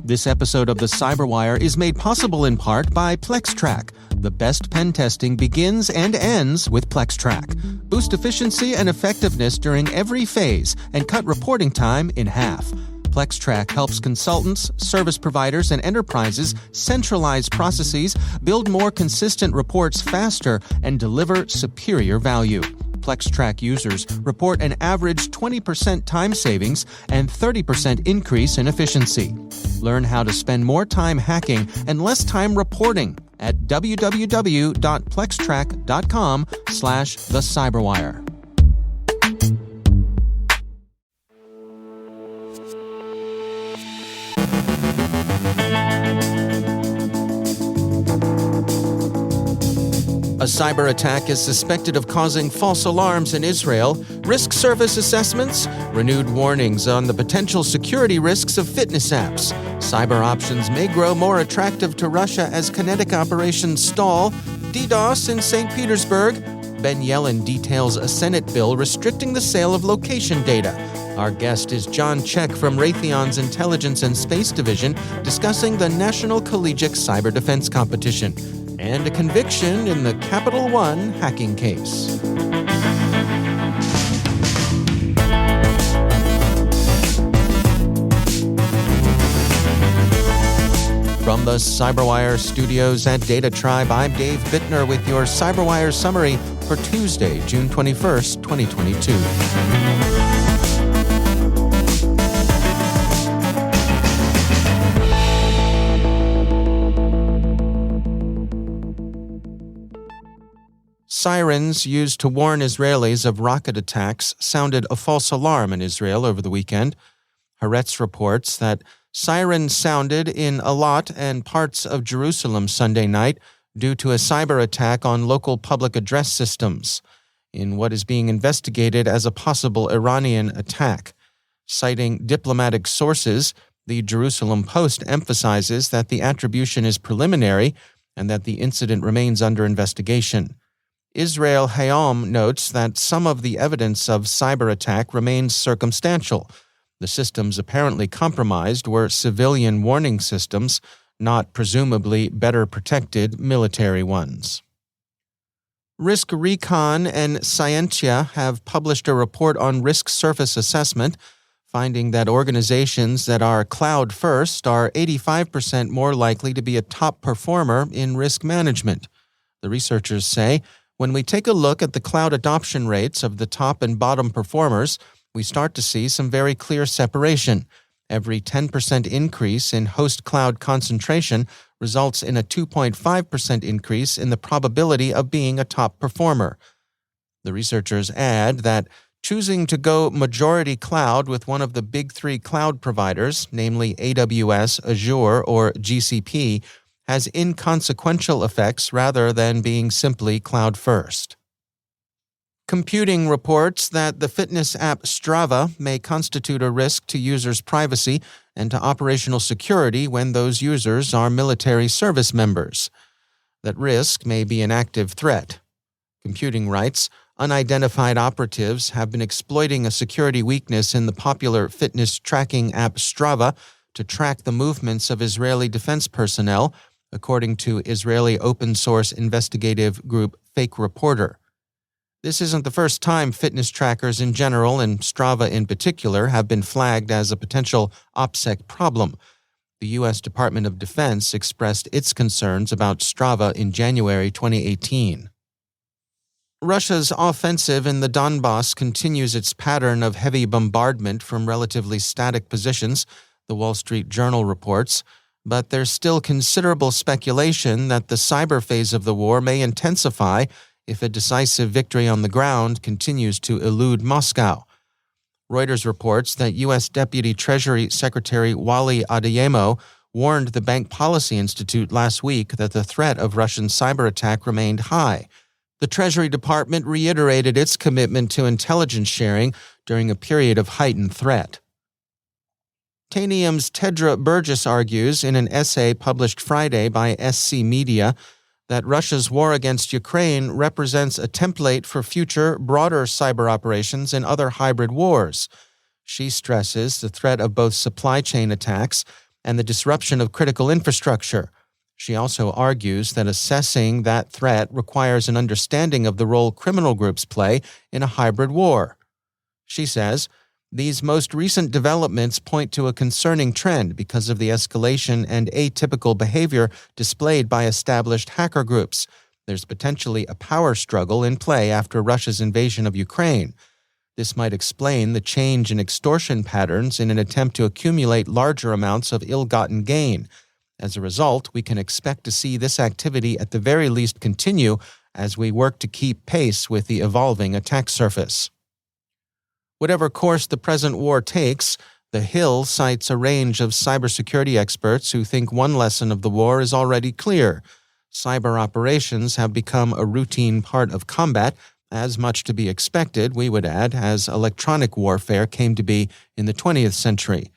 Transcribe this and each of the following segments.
This episode of the CyberWire is made possible in part by PlexTrack. The best pen testing begins and ends with PlexTrack. Boost efficiency and effectiveness during every phase and cut reporting time in half. PlexTrack helps consultants, service providers, and enterprises centralize processes, build more consistent reports faster, and deliver superior value. PlexTrack users report an average 20% time savings and 30% increase in efficiency. Learn how to spend more time hacking and less time reporting at www.plextrack.com/thecyberwire. A cyber attack is suspected of causing false alarms in Israel, risk surface assessments, renewed warnings on the potential security risks of fitness apps. Cyber options may grow more attractive to Russia as kinetic operations stall. DDoS in St. Petersburg. Ben Yellen details a Senate bill restricting the sale of location data. Our guest is Jon Check from Raytheon's Intelligence and Space Division discussing the National Collegiate Cyber Defense Competition and a conviction in the Capital One hacking case. From the CyberWire studios at Data Tribe, I'm Dave Bittner with your CyberWire summary for Tuesday, June 21st, 2022. Sirens used to warn Israelis of rocket attacks sounded a false alarm in Israel over the weekend. Haaretz reports that sirens sounded in Eilat and parts of Jerusalem Sunday night due to a cyber attack on local public address systems, in what is being investigated as a possible Iranian attack. Citing diplomatic sources, the Jerusalem Post emphasizes that the attribution is preliminary and that the incident remains under investigation. Israel Hayom notes that some of the evidence of cyber attack remains circumstantial. The systems apparently compromised were civilian warning systems, not presumably better protected military ones. Risk Recon and Scientia have published a report on risk surface assessment, finding that organizations that are cloud first are 85% more likely to be a top performer in risk management. The researchers say, when we take a look at the cloud adoption rates of the top and bottom performers, we start to see some very clear separation. Every 10% increase in host cloud concentration results in a 2.5% increase in the probability of being a top performer. The researchers add that choosing to go majority cloud with one of the big three cloud providers, namely AWS, Azure, or GCP, has inconsequential effects rather than being simply cloud first. Computing reports that the fitness app Strava may constitute a risk to users' privacy and to operational security when those users are military service members. That risk may be an active threat. Computing writes, unidentified operatives have been exploiting a security weakness in the popular fitness tracking app Strava to track the movements of Israeli defense personnel, according to Israeli open-source investigative group Fake Reporter. This isn't the first time fitness trackers in general and Strava in particular have been flagged as a potential OPSEC problem. The U.S. Department of Defense expressed its concerns about Strava in January 2018. Russia's offensive in the Donbass continues its pattern of heavy bombardment from relatively static positions, the Wall Street Journal reports, but there's still considerable speculation that the cyber phase of the war may intensify if a decisive victory on the ground continues to elude Moscow. Reuters reports that U.S. Deputy Treasury Secretary Wally Adeyemo warned the Bank Policy Institute last week that the threat of Russian cyber attack remained high. The Treasury Department reiterated its commitment to intelligence sharing during a period of heightened threat. Tanium's Tedra Burgess argues in an essay published Friday by SC Media that Russia's war against Ukraine represents a template for future, broader cyber operations in other hybrid wars. She stresses the threat of both supply chain attacks and the disruption of critical infrastructure. She also argues that assessing that threat requires an understanding of the role criminal groups play in a hybrid war. She says, "These most recent developments point to a concerning trend because of the escalation and atypical behavior displayed by established hacker groups. There's potentially a power struggle in play after Russia's invasion of Ukraine. This might explain the change in extortion patterns in an attempt to accumulate larger amounts of ill-gotten gain. As a result, we can expect to see this activity at the very least continue as we work to keep pace with the evolving attack surface." Whatever course the present war takes, The Hill cites a range of cybersecurity experts who think one lesson of the war is already clear. Cyber operations have become a routine part of combat, as much to be expected, we would add, as electronic warfare came to be in the 20th century.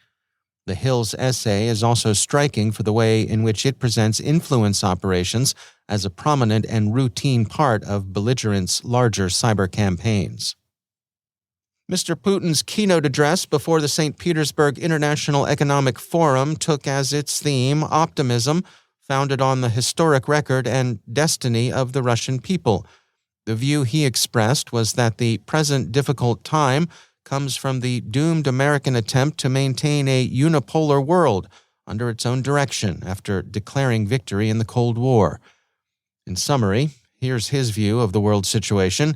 The Hill's essay is also striking for the way in which it presents influence operations as a prominent and routine part of belligerents' larger cyber campaigns. Mr. Putin's keynote address before the St. Petersburg International Economic Forum took as its theme optimism, founded on the historic record and destiny of the Russian people. The view he expressed was that the present difficult time comes from the doomed American attempt to maintain a unipolar world under its own direction after declaring victory in the Cold War. In summary, here's his view of the world situation.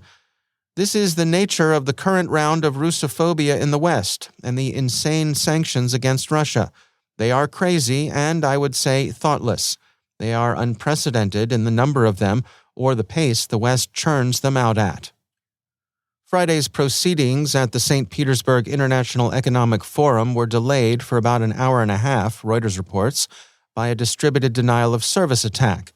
"This is the nature of the current round of Russophobia in the West and the insane sanctions against Russia. They are crazy and, I would say, thoughtless. They are unprecedented in the number of them or the pace the West churns them out at." Friday's proceedings at the St. Petersburg International Economic Forum were delayed for about an hour and a half, Reuters reports, by a distributed denial of service attack.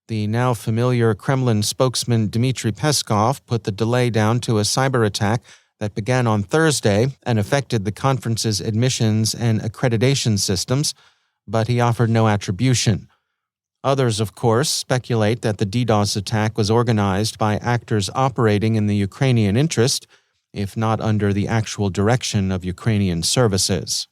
The now familiar Kremlin spokesman Dmitry Peskov put the delay down to a cyber attack that began on Thursday and affected the conference's admissions and accreditation systems, but he offered no attribution. Others, of course, speculate that the DDoS attack was organized by actors operating in the Ukrainian interest, if not under the actual direction of Ukrainian services.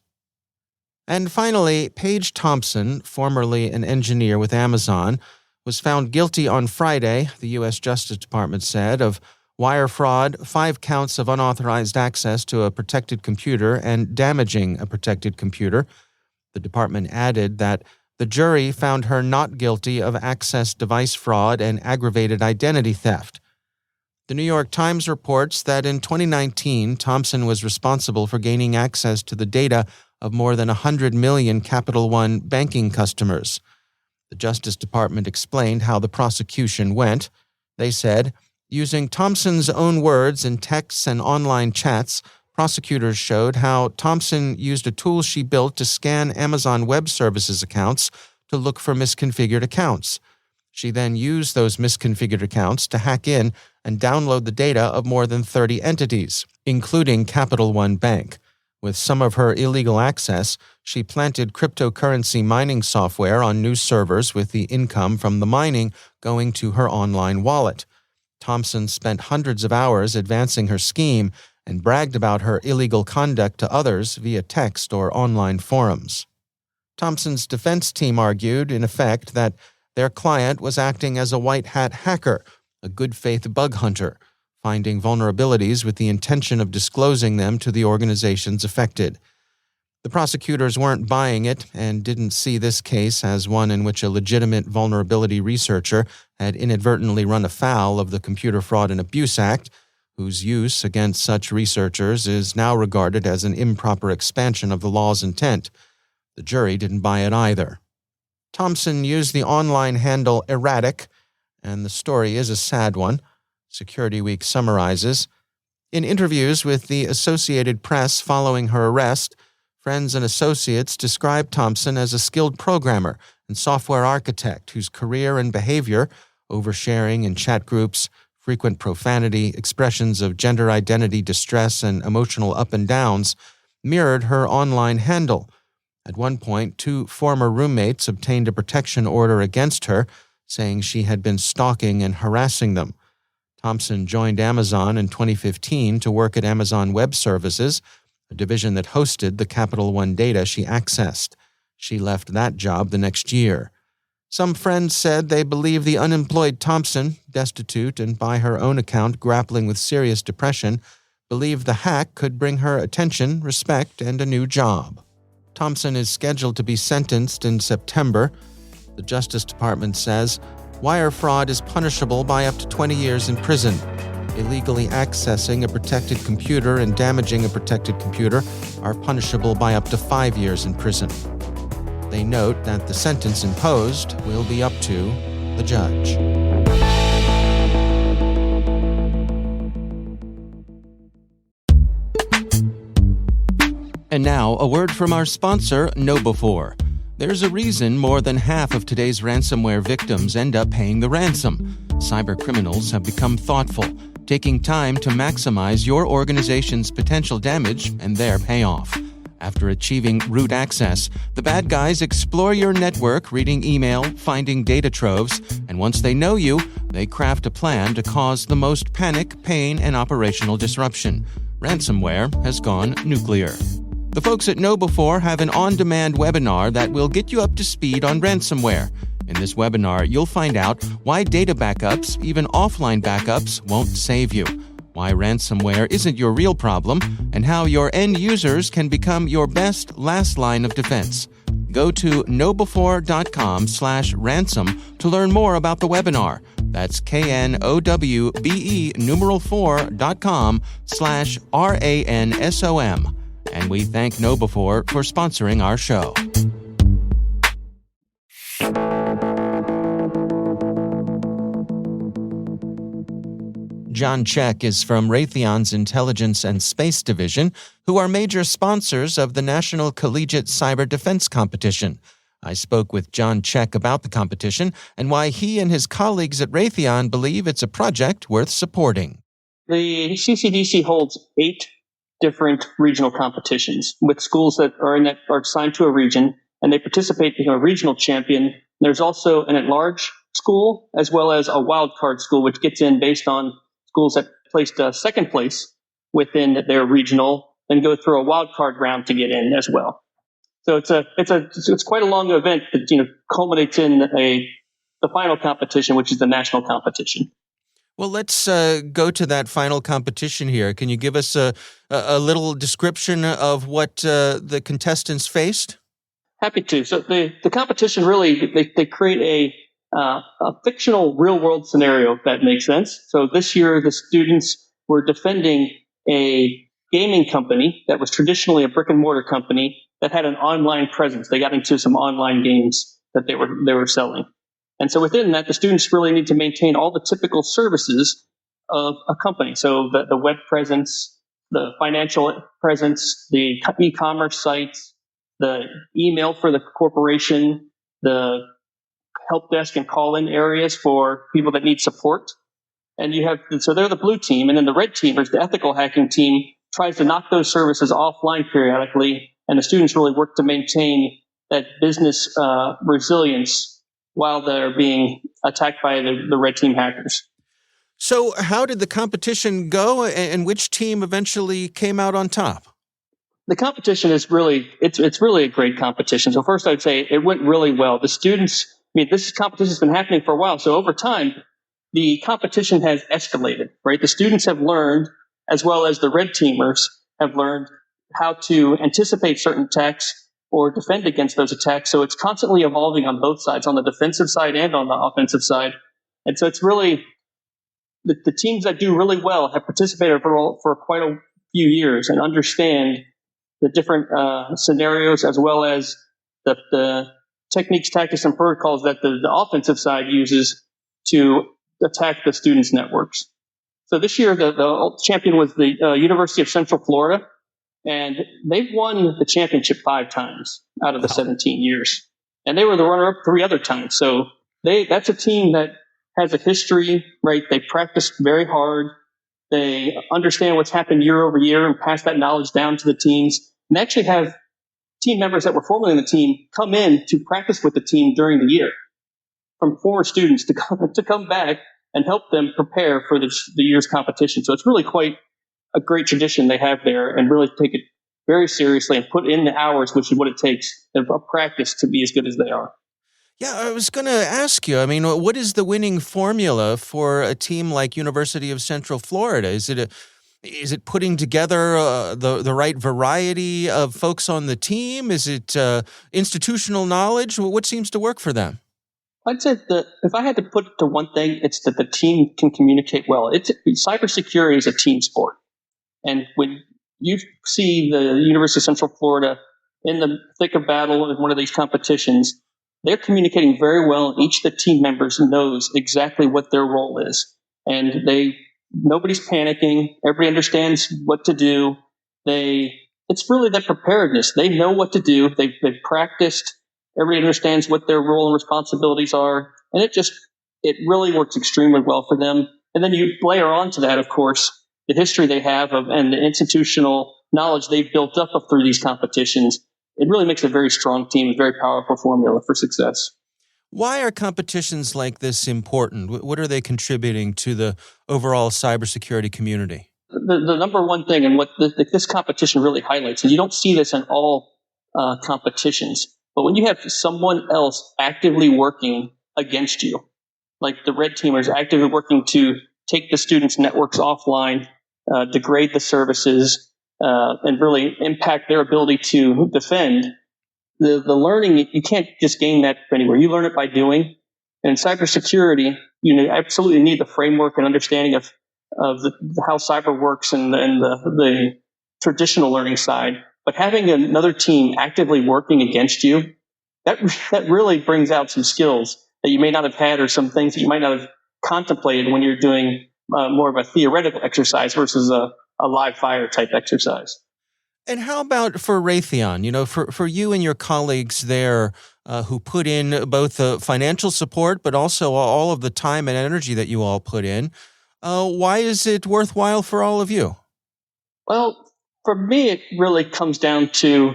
And finally, Paige Thompson, formerly an engineer with Amazon, was found guilty on Friday, the U.S. Justice Department said, of wire fraud, 5 counts of unauthorized access to a protected computer, and damaging a protected computer. The department added that the jury found her not guilty of access device fraud and aggravated identity theft. The New York Times reports that in 2019, Thompson was responsible for gaining access to the data of more than 100 million Capital One banking customers. The Justice Department explained how the prosecution went. They said, using Thompson's own words in texts and online chats, prosecutors showed how Thompson used a tool she built to scan Amazon Web Services accounts to look for misconfigured accounts. She then used those misconfigured accounts to hack in and download the data of more than 30 entities, including Capital One Bank. With some of her illegal access, she planted cryptocurrency mining software on new servers with the income from the mining going to her online wallet. Thompson spent hundreds of hours advancing her scheme and bragged about her illegal conduct to others via text or online forums. Thompson's defense team argued, in effect, that their client was acting as a white-hat hacker, a good-faith bug hunter, finding vulnerabilities with the intention of disclosing them to the organizations affected. The prosecutors weren't buying it and didn't see this case as one in which a legitimate vulnerability researcher had inadvertently run afoul of the Computer Fraud and Abuse Act, whose use against such researchers is now regarded as an improper expansion of the law's intent. The jury didn't buy it either. Thompson used the online handle Erratic, and the story is a sad one. Security Week summarizes, in interviews with the Associated Press following her arrest, friends and associates described Thompson as a skilled programmer and software architect whose career and behavior, oversharing in chat groups, frequent profanity, expressions of gender identity distress, and emotional up and downs, mirrored her online handle. At one point, 2 former roommates obtained a protection order against her, saying she had been stalking and harassing them. Thompson joined Amazon in 2015 to work at Amazon Web Services, a division that hosted the Capital One data she accessed. She left that job the next year. Some friends said they believe the unemployed Thompson, destitute and by her own account grappling with serious depression, believed the hack could bring her attention, respect, and a new job. Thompson is scheduled to be sentenced in September. The Justice Department says wire fraud is punishable by up to 20 years in prison. Illegally accessing a protected computer and damaging a protected computer are punishable by up to 5 years in prison. They note that the sentence imposed will be up to the judge. And now, a word from our sponsor, KnowBe4. There's a reason more than half of today's ransomware victims end up paying the ransom. Cybercriminals have become thoughtful, taking time to maximize your organization's potential damage and their payoff. After achieving root access, the bad guys explore your network, reading email, finding data troves, and once they know you, they craft a plan to cause the most panic, pain, and operational disruption. Ransomware has gone nuclear. The folks at KnowBe4 have an on-demand webinar that will get you up to speed on ransomware. In this webinar, you'll find out why data backups, even offline backups, won't save you, why ransomware isn't your real problem, and how your end users can become your best last line of defense. Go to knowbe4.com/ransom to learn more about the webinar. That's knowbe4.com/ransom. And we thank KnowBe4 for sponsoring our show. Jon Check is from Raytheon's Intelligence and Space Division, who are major sponsors of the National Collegiate Cyber Defense Competition. I spoke with Jon Check about the competition and why he and his colleagues at Raytheon believe it's a project worth supporting. The CCDC holds 8 different regional competitions with schools that are assigned to a region, and they participate in a regional champion. There's also an at-large school as well as a wild card school, which gets in based on schools that placed second place within their regional, then go through a wild card round to get in as well. So it's quite a long event that culminates in the final competition, which is the national competition. Well, let's go to that final competition here. Can you give us a little description of what the contestants faced? Happy to. So the competition really, they create a fictional real-world scenario, if that makes sense. So this year, the students were defending a gaming company that was traditionally a brick-and-mortar company that had an online presence. They got into some online games that they were selling. And so within that, the students really need to maintain all the typical services of a company. So the web presence, the financial presence, the e-commerce sites, the email for the corporation, the help desk and call-in areas for people that need support. And so they're the blue team. And then the red teamers, the ethical hacking team, tries to knock those services offline periodically. And the students really work to maintain that business resilience while they're being attacked by the red team hackers. So how did the competition go, and which team eventually came out on top? The competition is really a great competition. So first I'd say it went really well. The students, this competition has been happening for a while. So over time, the competition has escalated, right? The students have learned, as well as the red teamers have learned, how to anticipate certain attacks or defend against those attacks. So it's constantly evolving on both sides, on the defensive side and on the offensive side. And so it's really, the teams that do really well have participated for quite a few years and understand the different scenarios, as well as the techniques, tactics, and protocols that the offensive side uses to attack the students' networks. So this year, the champion was the University of Central Florida. And they've won the championship 5 times out of the 17 years. And they were the runner-up 3 other times. So that's a team that has a history, right? They practice very hard. They understand what's happened year over year and pass that knowledge down to the teams. And they actually have team members that were formerly in the team come in to practice with the team during the year, from former students to come back and help them prepare for the year's competition. So it's really quite a great tradition they have there, and really take it very seriously and put in the hours, which is what it takes of practice to be as good as they are. Yeah, I was going to ask you, I mean, what is the winning formula for a team like University of Central Florida? Is it putting together the right variety of folks on the team? Is it institutional knowledge? What seems to work for them? I'd say that if I had to put it to one thing, it's that the team can communicate well. Cybersecurity is a team sport. And when you see the University of Central Florida in the thick of battle in one of these competitions, they're communicating very well. Each of the team members knows exactly what their role is. And nobody's panicking. Everybody understands what to do. It's really that preparedness. They know what to do. They've practiced. Everybody understands what their role and responsibilities are. And it really works extremely well for them. And then you layer onto that, of course, the history they have and the institutional knowledge they've built up through these competitions. It really makes a very strong team, a very powerful formula for success. Why are competitions like this important? What are they contributing to the overall cybersecurity community? The number one thing, and what this competition really highlights, and you don't see this in all competitions, but when you have someone else actively working against you, like the red teamers actively working to take the students' networks offline, degrade the services, and really impact their ability to defend, the learning, you can't just gain that anywhere. You learn it by doing. And in cybersecurity, you absolutely need the framework and understanding of how cyber works and the traditional learning side. But having another team actively working against you, that really brings out some skills that you may not have had, or some things that you might not have contemplated when you're doing more of a theoretical exercise versus a live fire type exercise. And how about for Raytheon? For you and your colleagues there who put in both the financial support, but also all of the time and energy that you all put in, why is it worthwhile for all of you? Well, for me, it really comes down to,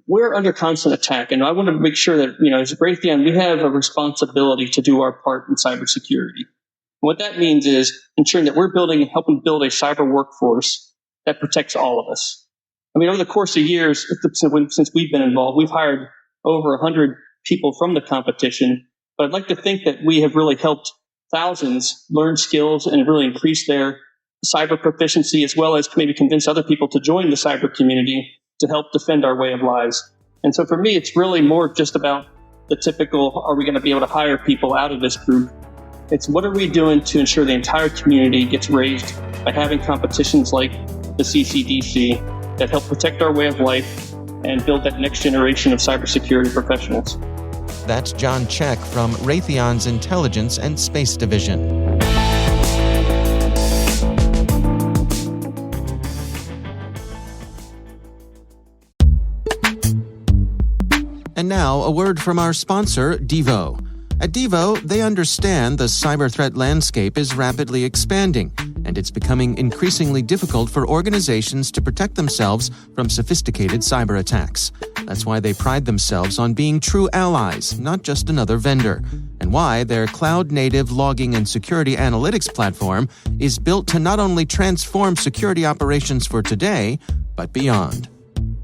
we're under constant attack, and I want to make sure that, as Raytheon, we have a responsibility to do our part in cybersecurity. What that means is ensuring that we're helping build a cyber workforce that protects all of us. I mean, over the course of years, since we've been involved, we've hired over 100 people from the competition. But I'd like to think that we have really helped thousands learn skills and really increase their cyber proficiency, as well as maybe convince other people to join the cyber community to help defend our way of lives. And so for me, it's really more just about the typical, are we going to be able to hire people out of this group? It's what are we doing to ensure the entire community gets raised by having competitions like the CCDC that help protect our way of life and build that next generation of cybersecurity professionals. That's Jon Check from Raytheon's Intelligence and Space Division. And now, a word from our sponsor, Devo. At Devo, they understand the cyber threat landscape is rapidly expanding, and it's becoming increasingly difficult for organizations to protect themselves from sophisticated cyber attacks. That's why they pride themselves on being true allies, not just another vendor, and why their cloud-native logging and security analytics platform is built to not only transform security operations for today, but beyond.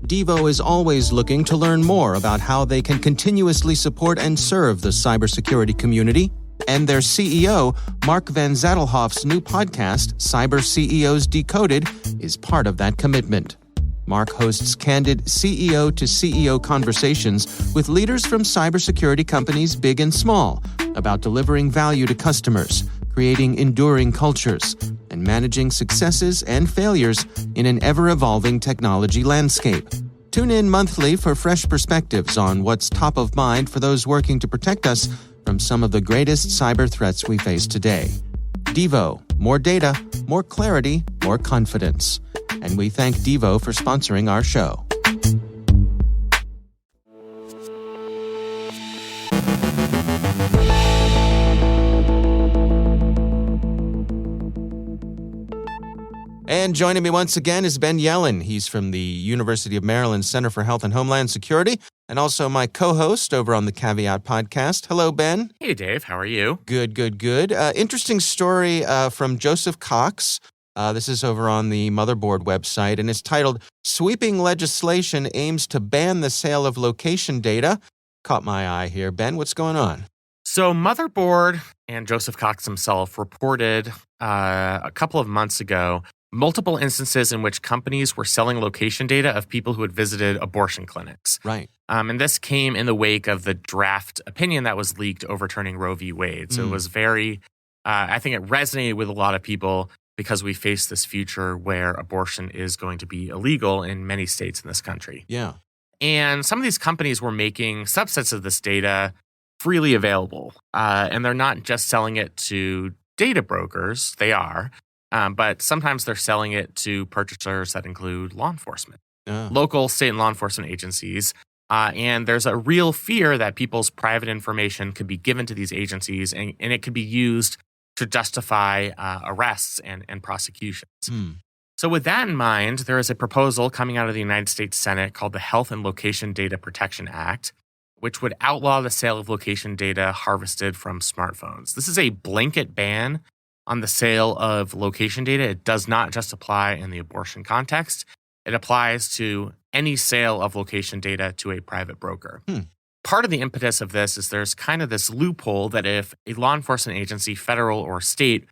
Devo is always looking to learn more about how they can continuously support and serve the cybersecurity community, and their CEO, Mark Van Zadelhoff's new podcast, Cyber CEOs Decoded, is part of that commitment. Mark hosts candid CEO-to-CEO conversations with leaders from cybersecurity companies big and small about delivering value to customers, creating enduring cultures, and managing successes and failures in an ever-evolving technology landscape. Tune in monthly for fresh perspectives on what's top of mind for those working to protect us from some of the greatest cyber threats we face today. Devo, more data, more clarity, more confidence. And we thank Devo for sponsoring our show. And joining me once again is Ben Yellen. He's from the University of Maryland Center for Health and Homeland Security, and also my co-host over on the Caveat podcast. Hello, Ben. Hey, Dave. How are you? Good. Interesting story from Joseph Cox. This is over on the Motherboard website, and it's titled, Sweeping Legislation Aims to Ban the Sale of Location Data. Caught my eye here. Ben, what's going on? So Motherboard and Joseph Cox himself reported a couple of months ago multiple instances in which companies were selling location data of people who had visited abortion clinics. Right. And this came in the wake of the draft opinion that was leaked overturning Roe v. Wade. So it was very, I think it resonated with a lot of people because we face this future where abortion is going to be illegal in many states in this country. Yeah. And some of these companies were making subsets of this data freely available. And they're not just selling it to data brokers. They are. But sometimes they're selling it to purchasers that include law enforcement, local, state, and law enforcement agencies. And there's a real fear that people's private information could be given to these agencies and it could be used to justify arrests and prosecutions. So with that in mind, there is a proposal coming out of the United States Senate called the Health and Location Data Protection Act, which would outlaw the sale of location data harvested from smartphones. This is a blanket ban on the sale of location data. It does not just apply in the abortion context. It applies to any sale of location data to a private broker. Part of the impetus of this is there's kind of this loophole that if a law enforcement agency, federal or state,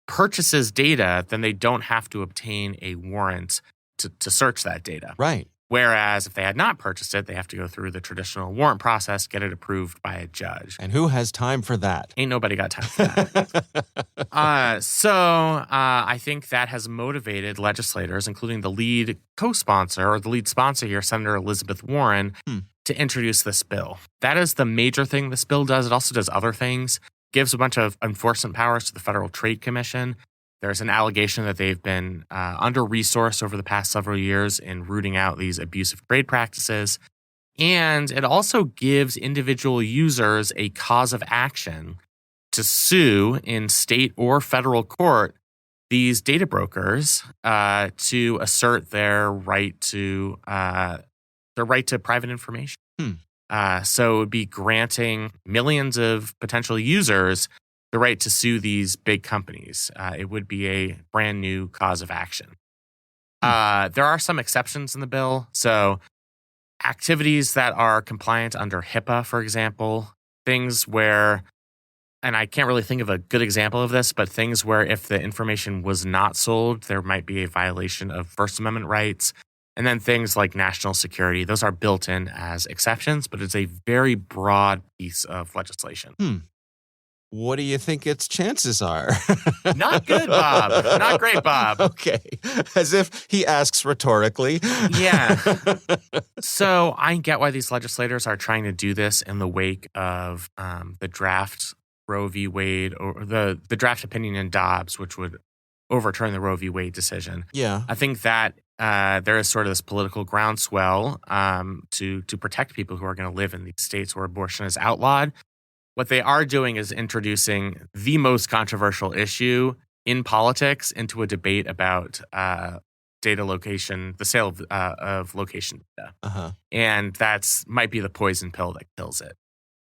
purchases data, then they don't have to obtain a warrant to search that data. Right. Whereas if they had not purchased it, they have to go through the traditional warrant process, get it approved by a judge. And who has time for that? Ain't nobody got time for that. So I think that has motivated legislators, including the lead co-sponsor or the lead sponsor here, Senator Elizabeth Warren, to introduce this bill. That is the major thing this bill does. It also does other things. Gives a bunch of enforcement powers to the Federal Trade Commission. There's an allegation that they've been under-resourced over the past several years in rooting out these abusive trade practices. And it also gives individual users a cause of action to sue in state or federal court these data brokers to assert their right to private information. So it would be granting millions of potential users the right to sue these big companies. It would be a brand new cause of action. There are some exceptions in the bill. So activities that are compliant under HIPAA, for example, things where, and I can't really think of a good example of this, but things where if the information was not sold, there might be a violation of First Amendment rights. And then things like national security, those are built in as exceptions, but it's a very broad piece of legislation. What do you think its chances are? Not good, Bob. Not great, Bob. Okay. As if he asks rhetorically. Yeah. So I get why these legislators are trying to do this in the wake of the draft Roe v. Wade or the draft opinion in Dobbs, which would overturn the Roe v. Wade decision. Yeah. I think that there is sort of this political groundswell to protect people who are going to live in these states where abortion is outlawed. What they are doing is introducing the most controversial issue in politics into a debate about data location, the sale of location data. And that's might be the poison pill that kills it.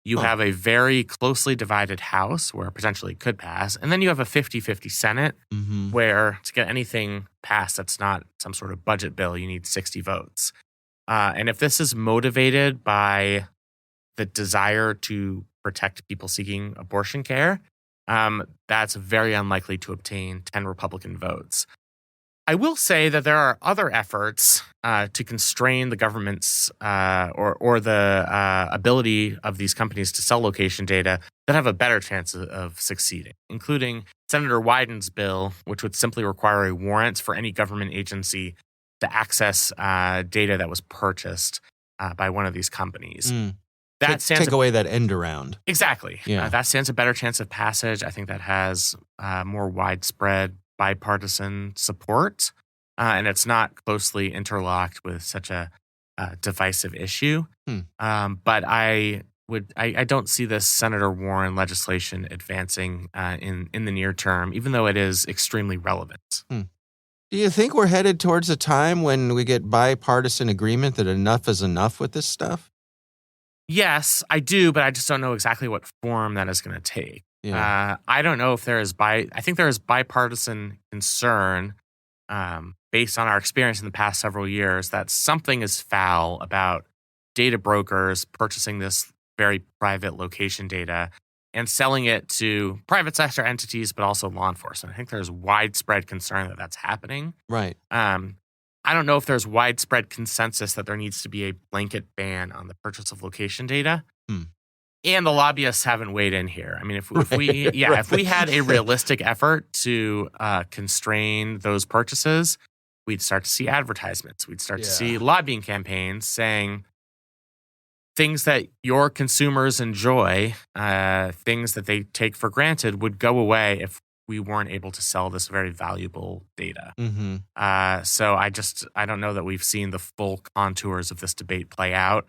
You have a very closely divided House where potentially it could pass. And then you have a 50-50 Senate where to get anything passed that's not some sort of budget bill, you need 60 votes. And if this is motivated by the desire to protect people seeking abortion care, that's very unlikely to obtain 10 Republican votes. I will say that there are other efforts to constrain the government's or the ability of these companies to sell location data that have a better chance of succeeding, including Senator Wyden's bill, which would simply require a warrant for any government agency to access data that was purchased by one of these companies. That take away that end around. Exactly. Yeah. That stands a better chance of passage. I think that has more widespread bipartisan support, and it's not closely interlocked with such a divisive issue. But I don't see this Senator Warren legislation advancing in the near term, even though it is extremely relevant. Do you think we're headed towards a time when we get bipartisan agreement that enough is enough with this stuff? Yes, I do, but I just don't know exactly what form that is going to take. Yeah. I don't know if I think there is bipartisan concern based on our experience in the past several years that something is foul about data brokers purchasing this very private location data and selling it to private sector entities, but also law enforcement. I think there's widespread concern that that's happening. Right. I don't know if there's widespread consensus that there needs to be a blanket ban on the purchase of location data. And the lobbyists haven't weighed in here. I mean, if we had a realistic effort to constrain those purchases, we'd start to see advertisements. We'd start to see lobbying campaigns saying things that your consumers enjoy, things that they take for granted, would go away if we weren't able to sell this very valuable data. So I don't know that we've seen the full contours of this debate play out.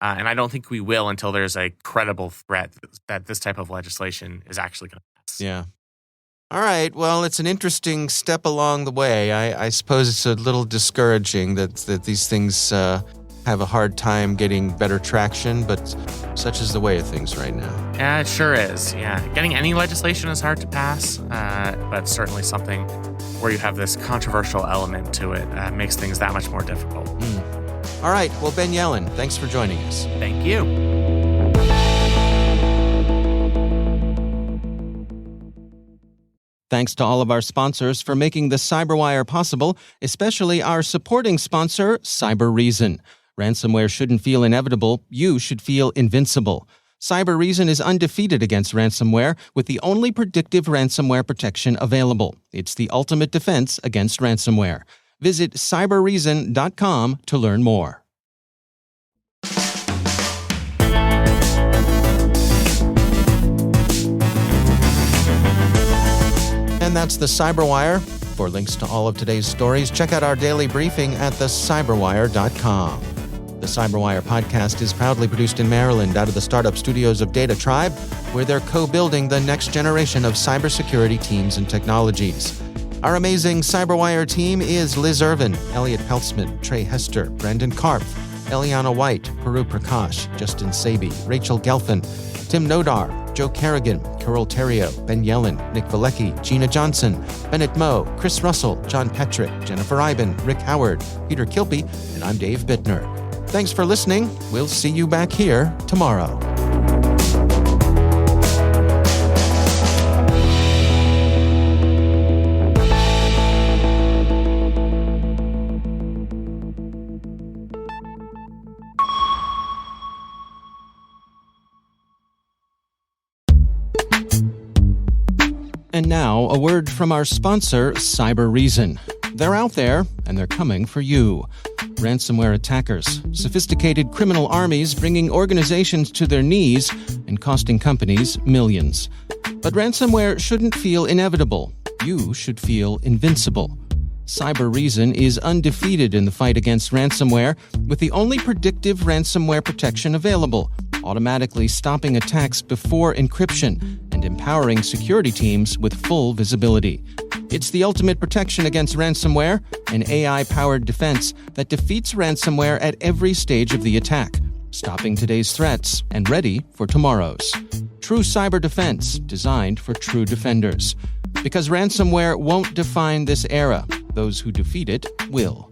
And I don't think we will until there's a credible threat that this type of legislation is actually going to pass. Yeah. All right. Well, it's an interesting step along the way. I suppose it's a little discouraging that these things have a hard time getting better traction, but such is the way of things right now. Yeah, it sure is. Yeah. Getting any legislation is hard to pass, but certainly something where you have this controversial element to it makes things that much more difficult. All right. Well, Ben Yellen, thanks for joining us. Thank you. Thanks to all of our sponsors for making the CyberWire possible, especially our supporting sponsor, CyberReason. Ransomware shouldn't feel inevitable. You should feel invincible. CyberReason is undefeated against ransomware with the only predictive ransomware protection available. It's the ultimate defense against ransomware. Visit cyberreason.com to learn more. And that's the CyberWire. For links to all of today's stories, check out our daily briefing at thecyberwire.com. The CyberWire podcast is proudly produced in Maryland out of the startup studios of Data Tribe, where they're co-building the next generation of cybersecurity teams and technologies. Our amazing CyberWire team is Liz Irvin, Elliot Peltzman, Trey Hester, Brandon Karpf, Eliana White, Puru Prakash, Justin Sabi, Rachel Gelfin, Tim Nodar, Joe Kerrigan, Carol Terrio, Ben Yellen, Nick Valecki, Gina Johnson, Bennett Moe, Chris Russell, John Petrick, Jennifer Iben, Rick Howard, Peter Kilpie, and I'm Dave Bittner. Thanks for listening. We'll see you back here tomorrow. And now, a word from our sponsor, CyberReason. They're out there, and they're coming for you. Ransomware attackers, sophisticated criminal armies bringing organizations to their knees and costing companies millions. But ransomware shouldn't feel inevitable. You should feel invincible. CyberReason is undefeated in the fight against ransomware with the only predictive ransomware protection available, automatically stopping attacks before encryption and empowering security teams with full visibility. It's the ultimate protection against ransomware, an AI-powered defense that defeats ransomware at every stage of the attack, stopping today's threats and ready for tomorrow's. True cyber defense designed for true defenders. Because ransomware won't define this era, those who defeat it will.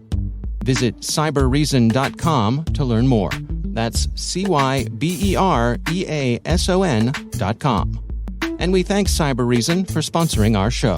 Visit cyberreason.com to learn more. That's CYBEREASON.com. And we thank CyberReason for sponsoring our show.